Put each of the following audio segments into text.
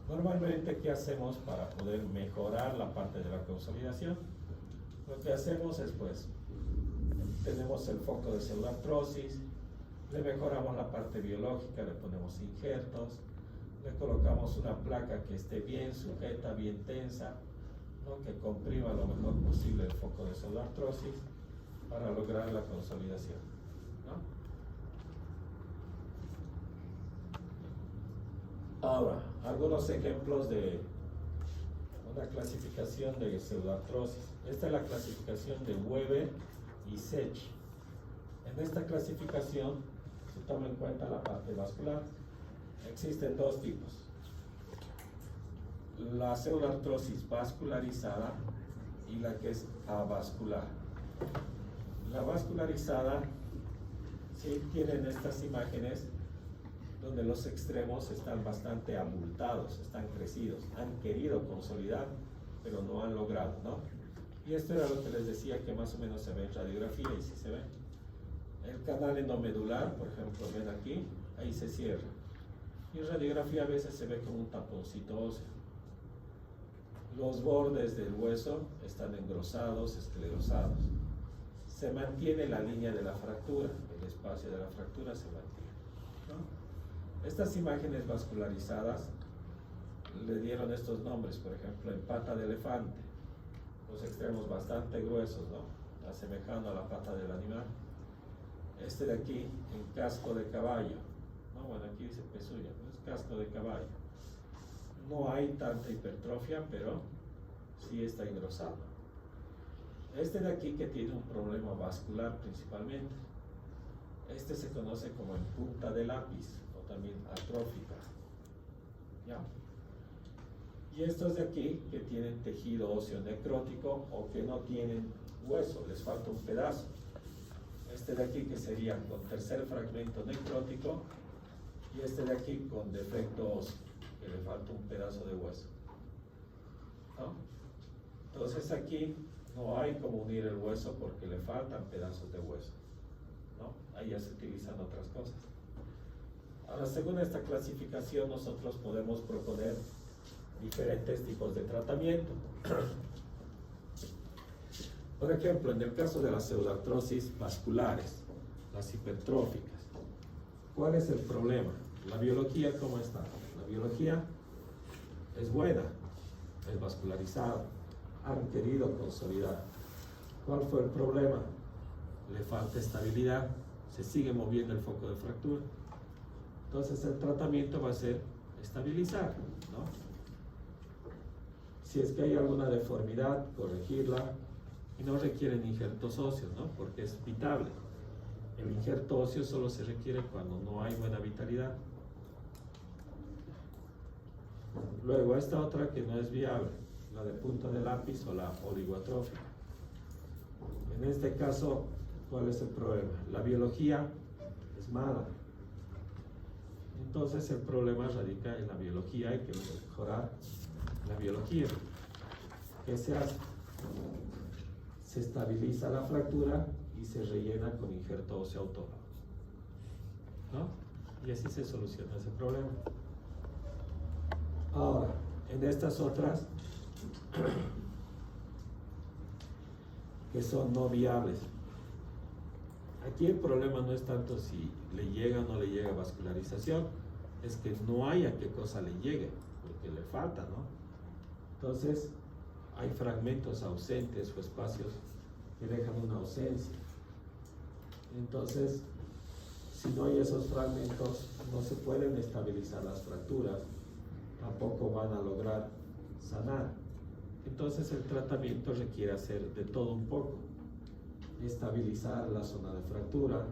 Normalmente, ¿qué hacemos para poder mejorar la parte de la consolidación? Lo que hacemos es, pues, tenemos el foco de pseudoartrosis, le mejoramos la parte biológica, le ponemos injertos, le colocamos una placa que esté bien sujeta, bien tensa, ¿no? Que comprima lo mejor posible el foco de pseudoartrosis para lograr la consolidación, ¿no? Ahora, algunos ejemplos de una clasificación de pseudoartrosis. Esta es la clasificación de Weber y Sech. En esta clasificación se toma en cuenta la parte vascular. Existen dos tipos: la pseudoartrosis vascularizada y la que es avascular. La vascularizada sí tienen estas imágenes donde los extremos están bastante abultados, están crecidos, han querido consolidar, pero no han logrado, ¿no? Y esto era lo que les decía, que más o menos se ve en radiografía, y sí se ve. El canal endomedular, por ejemplo, ven aquí, ahí se cierra. Y en radiografía a veces se ve como un taponcito óseo. Los bordes del hueso están engrosados, esclerosados. Se mantiene la línea de la fractura, el espacio de la fractura se mantiene, ¿no? Estas imágenes vascularizadas le dieron estos nombres, por ejemplo, en pata de elefante, los extremos bastante gruesos, ¿no? Asemejando a la pata del animal. Este de aquí, en casco de caballo, ¿no? Bueno, aquí dice pezuña, ¿no? Es casco de caballo. No hay tanta hipertrofia, pero sí está engrosado. Este de aquí, que tiene un problema vascular principalmente, este se conoce como en punta de lápiz, también atrófica, ¿ya? Y estos de aquí, que tienen tejido óseo necrótico o que no tienen hueso, les falta un pedazo. Este de aquí, que sería con tercer fragmento necrótico, y este de aquí con defecto óseo, que le falta un pedazo de hueso, ¿no? Entonces aquí no hay como unir el hueso porque le faltan pedazos de hueso, ¿no? Ahí ya se utilizan otras cosas. Ahora, según esta clasificación, nosotros podemos proponer diferentes tipos de tratamiento. Por ejemplo, en el caso de las pseudoartrosis vasculares, las hipertróficas, ¿cuál es el problema? La biología, ¿cómo está? La biología es buena, es vascularizada, han querido consolidar. ¿Cuál fue el problema? Le falta estabilidad, se sigue moviendo el foco de fractura. Entonces el tratamiento va a ser estabilizar, ¿no? Si es que hay alguna deformidad, corregirla, y no requieren injertos óseos, ¿no? Porque es vitable. El injerto óseo solo se requiere cuando no hay buena vitalidad. Luego esta otra que no es viable, la de punta de lápiz o la oligoatrófica. En este caso, ¿cuál es el problema? La biología es mala. Entonces el problema radica en la biología, hay que mejorar la biología. ¿Qué se hace? Se estabiliza la fractura y se rellena con injerto óseo autónomo, ¿no? Y así se soluciona ese problema. Ahora, en estas otras que son no viables, aquí el problema no es tanto si le llega o no le llega vascularización, es que no hay a qué cosa le llegue, porque le falta, ¿no? Entonces, hay fragmentos ausentes o espacios que dejan una ausencia. Entonces, si no hay esos fragmentos, no se pueden estabilizar las fracturas, tampoco van a lograr sanar. Entonces, el tratamiento requiere hacer de todo un poco: estabilizar la zona de fractura,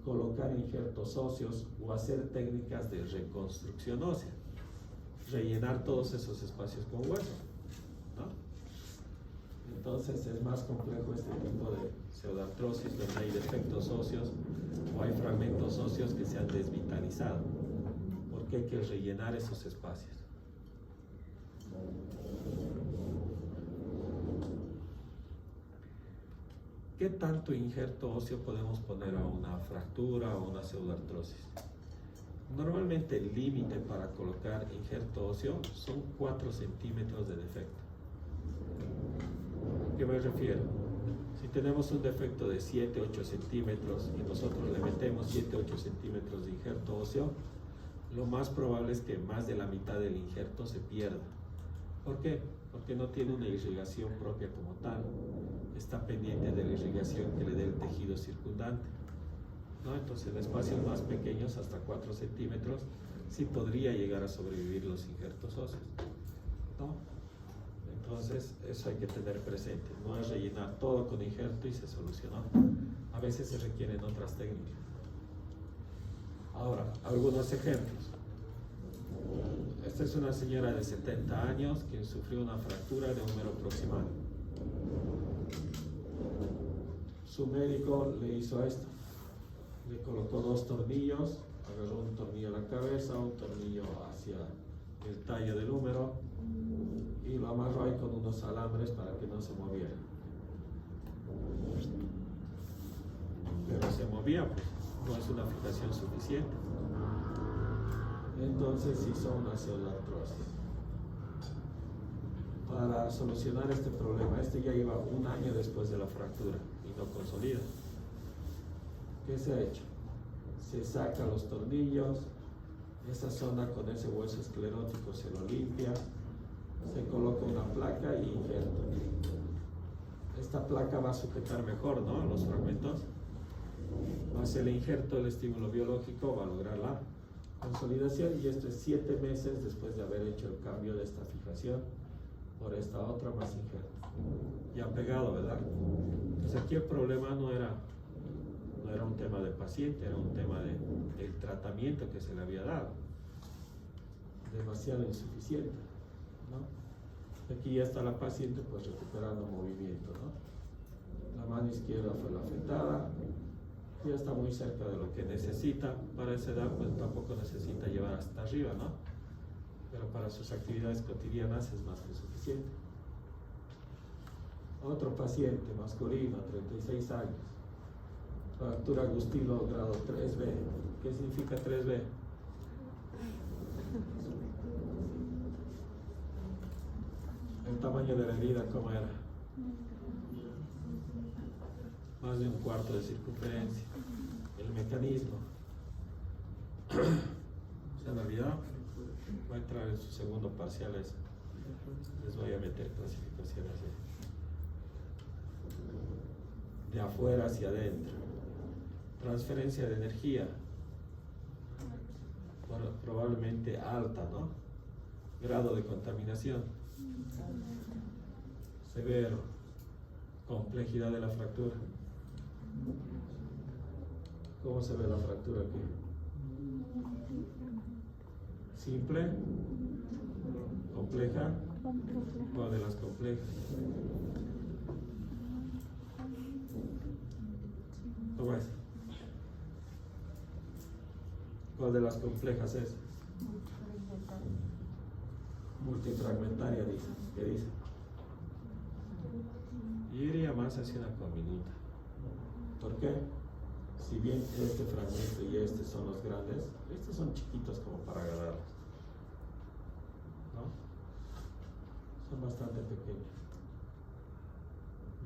colocar injertos óseos o hacer técnicas de reconstrucción ósea, rellenar todos esos espacios con hueso, ¿no? Entonces es más complejo este tipo de pseudoartrosis, donde hay defectos óseos o hay fragmentos óseos que se han desvitalizado, porque hay que rellenar esos espacios. ¿Qué tanto injerto óseo podemos poner a una fractura o una pseudoartrosis? Normalmente el límite para colocar injerto óseo son 4 centímetros de defecto. ¿A qué me refiero? Si tenemos un defecto de 7-8 centímetros y nosotros le metemos 7-8 centímetros de injerto óseo, lo más probable es que más de la mitad del injerto se pierda. ¿Por qué? Porque no tiene una irrigación propia como tal. Está pendiente de la irrigación que le dé el tejido circundante, ¿no? Entonces en espacios más pequeños, hasta 4 centímetros, sí podría llegar a sobrevivir los injertos óseos, ¿no? Entonces eso hay que tener presente. No es rellenar todo con injerto y se solucionó. A veces se requieren otras técnicas. Ahora, algunos ejemplos. Esta es una señora de 70 años quien sufrió una fractura de húmero proximal. Su médico le hizo esto. Le colocó 2 tornillos, agarró un tornillo a la cabeza, un tornillo hacia el tallo del húmero y lo amarró ahí con unos alambres para que no se moviera. Pero se movía, pues no es una fijación suficiente. Entonces hizo una osteoartrosis. Para solucionar este problema, este ya iba 1 año después de la fractura y no consolida. ¿Qué se ha hecho? Se saca los tornillos, esa zona con ese hueso esclerótico se lo limpia, se coloca una placa y injerto. Esta placa va a sujetar mejor, ¿no?, los fragmentos. Va a ser el injerto, el estímulo biológico va a lograr la consolidación, y esto es 7 meses después de haber hecho el cambio de esta fijación por esta otra más injerto. Ya pegado, ¿verdad? Entonces aquí el problema no era un tema del paciente, era un tema del tratamiento que se le había dado. Demasiado insuficiente, ¿no? Aquí ya está la paciente pues recuperando movimiento, ¿no? La mano izquierda fue la afectada, ya está muy cerca de lo que necesita. Para esa edad pues tampoco necesita llevar hasta arriba, ¿no? Pero para sus actividades cotidianas es más que suficiente. Otro paciente masculino, 36 años, fractura Gustilo grado 3B. ¿Qué significa 3B? El tamaño de la herida, ¿cómo era? Más de 1/4 de circunferencia. El mecanismo. ¿Se han olvidado? Va a entrar en su segundo parcial eso. Les voy a meter clasificaciones de afuera hacia adentro. Transferencia de energía. Bueno, probablemente alta, ¿no? Grado de contaminación. Severo. Complejidad de la fractura. ¿Cómo se ve la fractura aquí? ¿Simple? ¿Compleja? ¿Cuál de las complejas? ¿Cómo es? ¿Cuál de las complejas es? Multifragmentaria, dice. ¿Qué dice? Yo iría más hacia una conminuta. ¿Por qué? Si bien este fragmento y este son los grandes, estos son chiquitos como para agarrarlos, ¿no? Son bastante pequeños.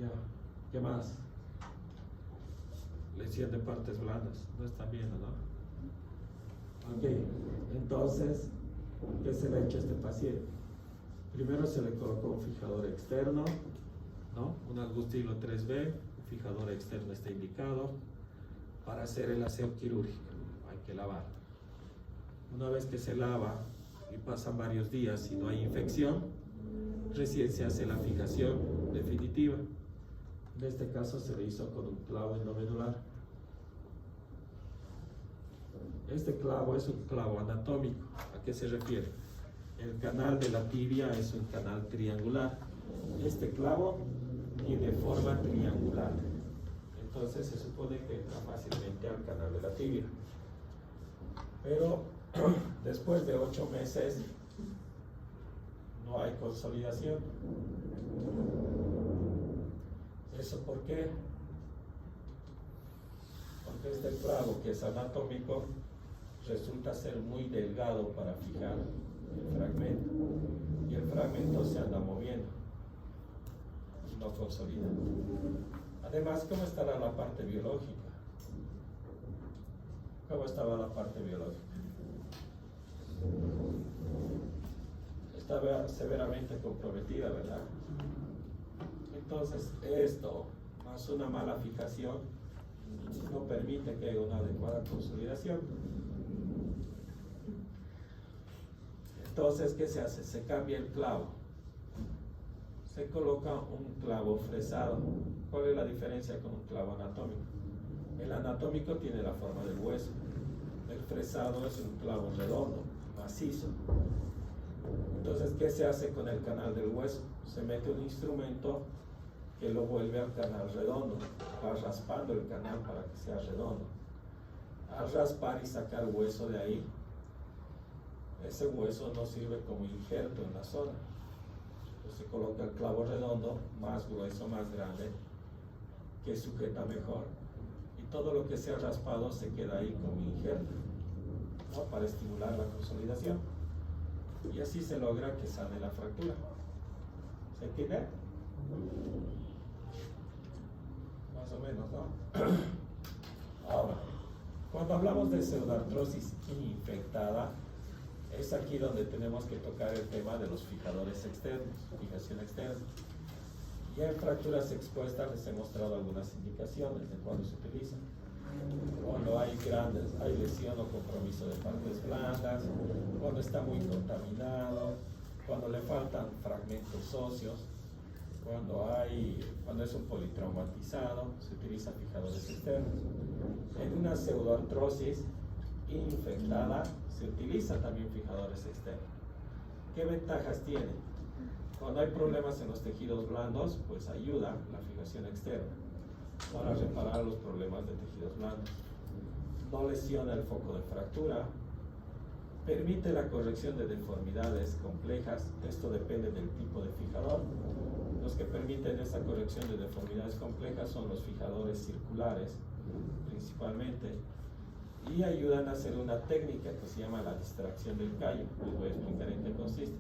Ya, ¿qué más? Lesión de partes blandas, no están viendo, ¿no? Ok, entonces, ¿qué se le ha hecho a este paciente? Primero se le colocó un fijador externo, ¿no? Un Agustilo 3B, un fijador externo está indicado para hacer el aseo quirúrgico. Hay que lavar. Una vez que se lava y pasan varios días y no hay infección, recién se hace la fijación definitiva. En este caso se le hizo con un clavo endomedular. Este clavo es un clavo anatómico. ¿A qué se refiere? El canal de la tibia es un canal triangular. Este clavo tiene forma triangular. Entonces se supone que entra fácilmente al canal de la tibia. Pero después de 8 meses no hay consolidación. ¿Eso por qué? Porque este clavo, que es anatómico, resulta ser muy delgado para fijar el fragmento, y el fragmento se anda moviendo y no consolida. Además, ¿cómo estará la parte biológica? ¿Cómo estaba la parte biológica? Estaba severamente comprometida, ¿verdad? Entonces, esto, más una mala fijación, no permite que haya una adecuada consolidación. Entonces, ¿qué se hace? Se cambia el clavo. Se coloca un clavo fresado. ¿Cuál es la diferencia con un clavo anatómico? El anatómico tiene la forma del hueso. El fresado es un clavo redondo, macizo. Entonces, ¿qué se hace con el canal del hueso? Se mete un instrumento que lo vuelve al canal redondo. Va raspando el canal para que sea redondo. Al raspar y sacar hueso de ahí, ese hueso no sirve como injerto en la zona. Entonces se coloca el clavo redondo, más grueso, más grande, que sujeta mejor. Y todo lo que sea raspado se queda ahí como injerto, ¿no? Para estimular la consolidación. Y así se logra que sane la fractura. ¿Se entiende? Más o menos, ¿no? Ahora, cuando hablamos de pseudoartrosis infectada, es aquí donde tenemos que tocar el tema de los fijadores externos, fijación externa. Ya en fracturas expuestas les he mostrado algunas indicaciones de cuándo se utilizan. Cuando hay lesión o compromiso de partes blandas, cuando está muy contaminado, cuando le faltan fragmentos óseos, cuando es un politraumatizado, se utilizan fijadores externos. En una pseudoartrosis infectada se utiliza también fijadores externos. ¿Qué ventajas tiene? Cuando hay problemas en los tejidos blandos, pues ayuda la fijación externa para reparar los problemas de tejidos blandos. No lesiona el foco de fractura, permite la corrección de deformidades complejas. Esto depende del tipo de fijador. Los que permiten esa corrección de deformidades complejas son los fijadores circulares, principalmente, y ayudan a hacer una técnica que se llama la distracción del callo. Les voy a explicar en qué consiste,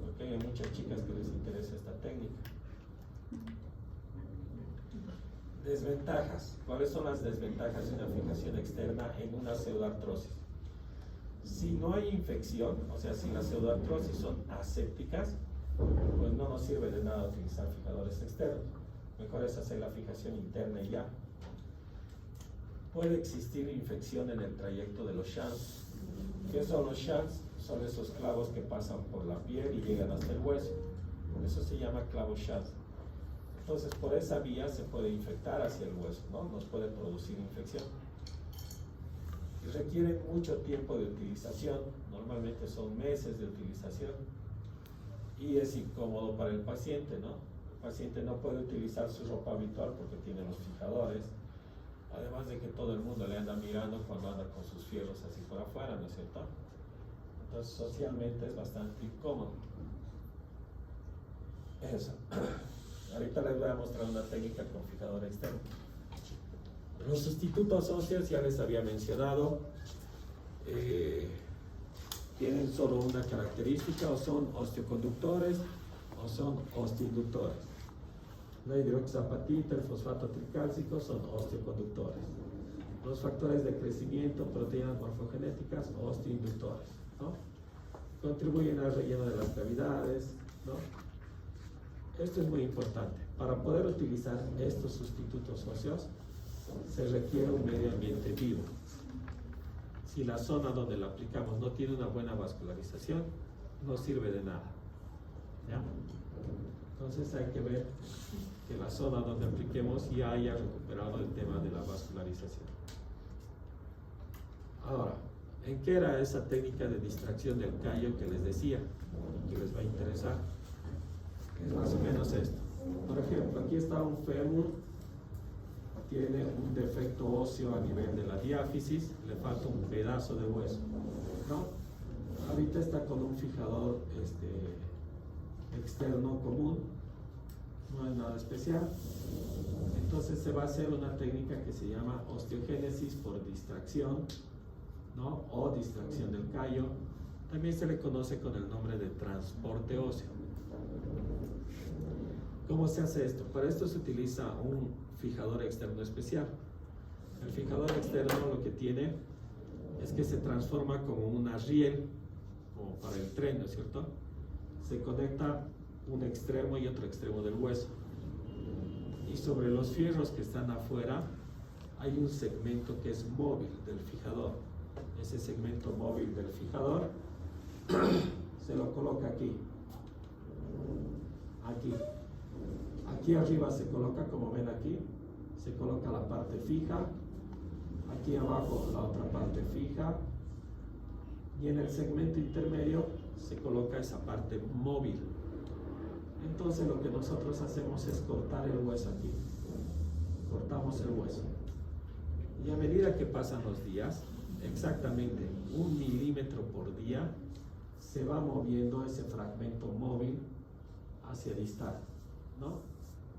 porque hay muchas chicas que les interesa esta técnica. Desventajas. ¿Cuáles son las desventajas de una fijación externa en una pseudoartrosis? Si no hay infección, o sea, si las pseudoartrosis son asépticas, pues no nos sirve de nada utilizar fijadores externos. Mejor es hacer la fijación interna y ya. Puede existir infección en el trayecto de los shunts. ¿Qué son los shunts? Son esos clavos que pasan por la piel y llegan hasta el hueso. Eso se llama clavo shunt. Entonces, por esa vía se puede infectar hacia el hueso, ¿no? Nos puede producir infección. Y requiere mucho tiempo de utilización. Normalmente son meses de utilización. Y es incómodo para el paciente, ¿no? El paciente no puede utilizar su ropa habitual porque tiene los fijadores. Además de que todo el mundo le anda mirando cuando anda con sus fierros así por afuera, ¿no es cierto? Entonces, socialmente es bastante incómodo. Eso. Ahorita les voy a mostrar una técnica con fijador externo. Los sustitutos óseos ya les había mencionado. Tienen solo una característica: o son osteoconductores o son osteoinductores. La hidroxapatita, el fosfato tricálcico son osteoconductores. Los factores de crecimiento, proteínas morfogenéticas, osteoinductores, ¿no? Contribuyen al relleno de las cavidades, ¿no? Esto es muy importante. Para poder utilizar estos sustitutos óseos se requiere un medio ambiente vivo. Si la zona donde lo aplicamos no tiene una buena vascularización, no sirve de nada, ¿ya? Entonces hay que ver que la zona donde apliquemos ya haya recuperado el tema de la vascularización. Ahora, ¿en qué era esa técnica de distracción del callo que les decía? Que les va a interesar. Es más o menos esto. Por ejemplo, aquí está un fémur, tiene un defecto óseo a nivel de la diáfisis, le falta un pedazo de hueso, ¿no? Ahorita está con un fijador externo común, no es nada especial. Entonces se va a hacer una técnica que se llama osteogénesis por distracción ¿no? O distracción del callo. También se le conoce con el nombre de transporte óseo. ¿Cómo se hace esto? Para esto se utiliza un fijador externo especial. El fijador externo lo que tiene es que se transforma como una riel, como para el tren, ¿no es cierto? Se conecta un extremo y otro extremo del hueso. Y sobre los fierros que están afuera hay un segmento que es móvil del fijador. Ese segmento móvil del fijador se lo coloca aquí. Aquí arriba se coloca, como ven aquí, se coloca la parte fija. Aquí abajo la otra parte fija. Y en el segmento intermedio se coloca esa parte móvil. Entonces lo que nosotros hacemos es cortar el hueso aquí. Cortamos el hueso. Y a medida que pasan los días, exactamente 1 milímetro por día, se va moviendo ese fragmento móvil hacia distal, ¿no?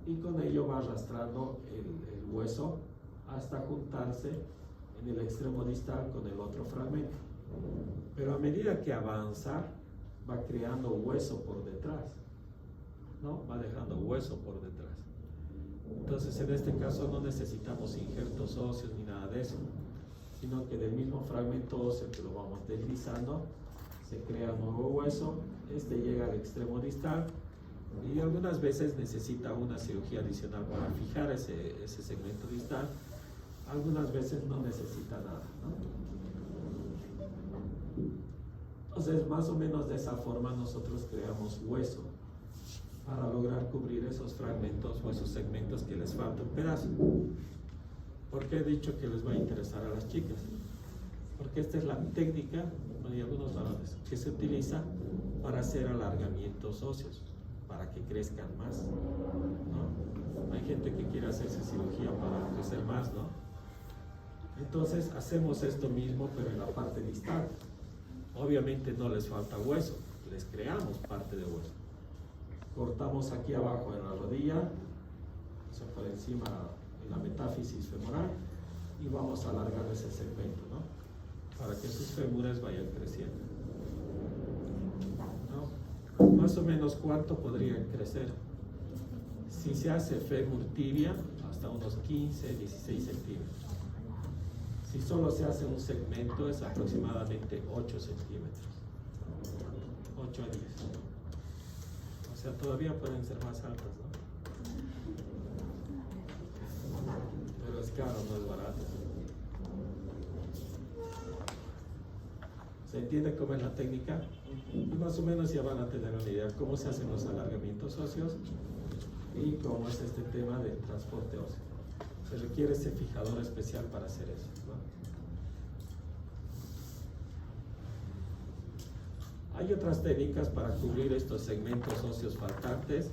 Y con ello va arrastrando el hueso hasta juntarse en el extremo distal con el otro fragmento. Pero a medida que avanza, va creando hueso por detrás, ¿no? Va dejando hueso por detrás. Entonces, en este caso no necesitamos injertos óseos ni nada de eso, sino que del mismo fragmento óseo que lo vamos deslizando, se crea nuevo hueso. Este llega al extremo distal y algunas veces necesita una cirugía adicional para fijar ese segmento distal. Algunas veces no necesita nada, ¿no? Entonces, más o menos de esa forma nosotros creamos hueso para lograr cubrir esos fragmentos o esos segmentos que les falta un pedazo. ¿Por qué he dicho que les va a interesar a las chicas? Porque esta es la técnica, y algunos varones, que se utiliza para hacer alargamientos óseos, para que crezcan más, ¿no? Hay gente que quiere hacerse cirugía para crecer más, ¿no? Entonces hacemos esto mismo, pero en la parte distal. Obviamente no les falta hueso, les creamos parte de hueso. Cortamos aquí abajo en la rodilla, o sea, por encima en la metáfisis femoral, y vamos a alargar ese segmento, ¿no? Para que sus fémures vayan creciendo, ¿no? Más o menos cuánto podrían crecer. Si se hace fémur tibia, hasta unos 15, 16 centímetros. Si solo se hace un segmento, es aproximadamente 8 centímetros. 8 a 10. O sea, todavía pueden ser más altas, ¿no? Pero es caro, no es barato. ¿Se entiende cómo es la técnica? Y más o menos ya van a tener una idea de cómo se hacen los alargamientos óseos y cómo es este tema del transporte óseo. Se requiere ese fijador especial para hacer eso, ¿no? Hay otras técnicas para cubrir estos segmentos óseos faltantes.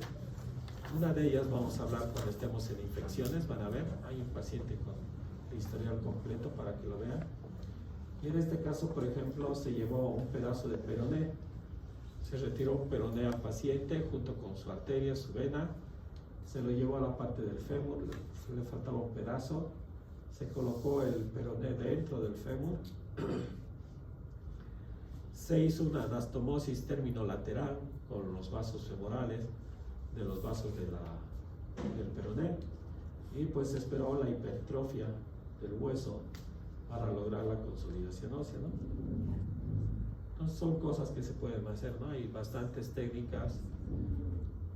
Una de ellas vamos a hablar cuando estemos en infecciones. Van a ver, hay un paciente con el historial completo para que lo vean. Y en este caso, por ejemplo, se llevó un pedazo de peroné. Se retiró un peroné al paciente junto con su arteria, su vena. Se lo llevó a la parte del fémur, le faltaba un pedazo. Se colocó el peroné dentro del fémur. Se hizo una anastomosis terminolateral con los vasos femorales de los vasos del peroné, y pues se esperó la hipertrofia del hueso para lograr la consolidación ósea, ¿no? Entonces son cosas que se pueden hacer, ¿no? Hay bastantes técnicas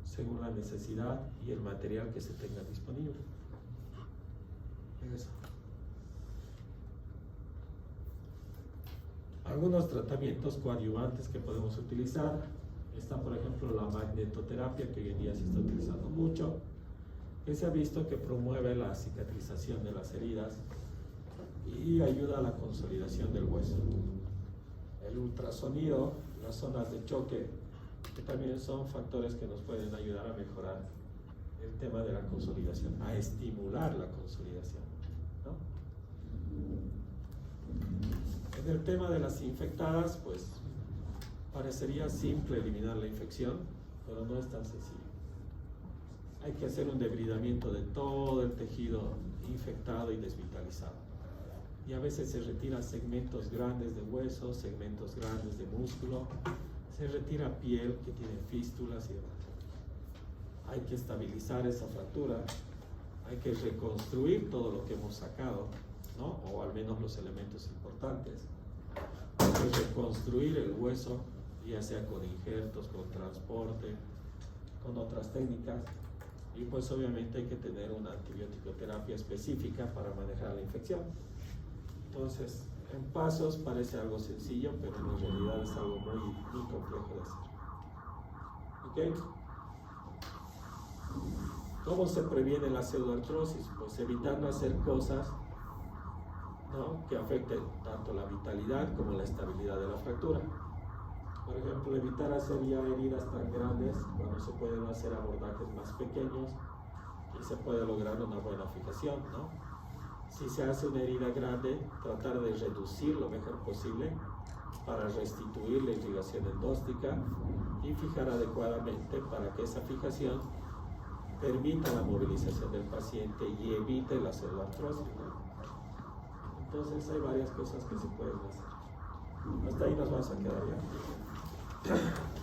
según la necesidad y el material que se tenga disponible. Eso. Algunos tratamientos coadyuvantes que podemos utilizar. Está, por ejemplo, la magnetoterapia, que hoy en día se está utilizando mucho, que se ha visto que promueve la cicatrización de las heridas y ayuda a la consolidación del hueso. El ultrasonido, las zonas de choque, que también son factores que nos pueden ayudar a mejorar el tema de la consolidación, a estimular la consolidación, ¿no? En el tema de las infectadas, pues parecería simple eliminar la infección, pero no es tan sencillo. Hay que hacer un debridamiento de todo el tejido infectado y desvitalizado. y a veces se retiran segmentos grandes de hueso, segmentos grandes de músculo, se retira piel que tiene fístulas y demás. Hay que estabilizar esa fractura, hay que reconstruir todo lo que hemos sacado, ¿no? O al menos los elementos importantes. Hay que reconstruir el hueso, ya sea con injertos, con transporte, con otras técnicas, y pues obviamente hay que tener una antibiótico-terapia específica para manejar la infección. Entonces, en pasos parece algo sencillo, pero en realidad es algo muy complejo de hacer. ¿Ok? ¿Cómo se previene la pseudoartrosis? Pues evitando hacer cosas, ¿no?, que afecten tanto la vitalidad como la estabilidad de la fractura. Por ejemplo, evitar hacer ya heridas tan grandes cuando se pueden hacer abordajes más pequeños y se puede lograr una buena fijación, ¿no? Si se hace una herida grande, tratar de reducir lo mejor posible para restituir la irrigación endóstica y fijar adecuadamente para que esa fijación permita la movilización del paciente y evite la pseudoartrosis, ¿no? Entonces hay varias cosas que se pueden hacer. Hasta ahí nos vamos a quedar ya.